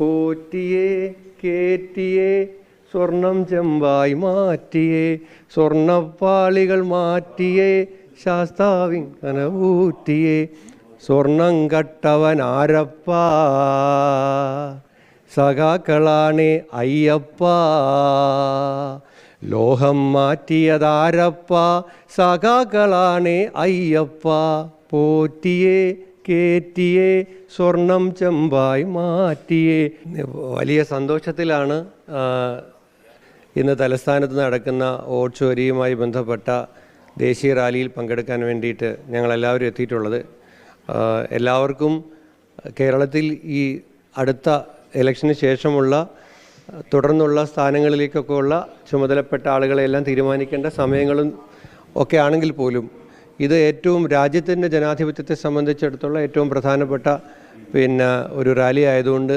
പോറ്റിയേ കേറ്റിയേ സ്വർണം ചെമ്പായി മാറ്റിയേ സ്വർണപ്പാളികൾ മാറ്റിയേ ശാസ്താവിൻ കനവൂറ്റിയേ സ്വർണം കട്ടവൻ ആരപ്പ സഖാക്കളാണേ അയ്യപ്പ ലോഹം മാറ്റിയതാരപ്പ സഖാക്കളാണേ അയ്യപ്പ പോറ്റിയേ കേറ്റിയേ സ്വർണം ചെമ്പായി മാറ്റിയേ. വലിയ സന്തോഷത്തിലാണ് ഇന്ന് തലസ്ഥാനത്ത് നടക്കുന്ന വോട്ട് ചോരിയുമായി ബന്ധപ്പെട്ട ദേശീയ റാലിയിൽ പങ്കെടുക്കാൻ വേണ്ടിയിട്ട് ഞങ്ങളെല്ലാവരും എത്തിയിട്ടുള്ളത്. എല്ലാവർക്കും കേരളത്തിൽ ഈ അടുത്ത ഇലക്ഷന് ശേഷമുള്ള തുടർന്നുള്ള സ്ഥാനങ്ങളിലേക്കൊക്കെ ഉള്ള ചുമതലപ്പെട്ട ആളുകളെല്ലാം തീരുമാനിക്കേണ്ട സമയങ്ങളും ഒക്കെ ആണെങ്കിൽ പോലും ഇത് ഏറ്റവും രാജ്യത്തിൻ്റെ ജനാധിപത്യത്തെ സംബന്ധിച്ചിടത്തോളം ഏറ്റവും പ്രധാനപ്പെട്ട ഒരു റാലി ആയതുകൊണ്ട്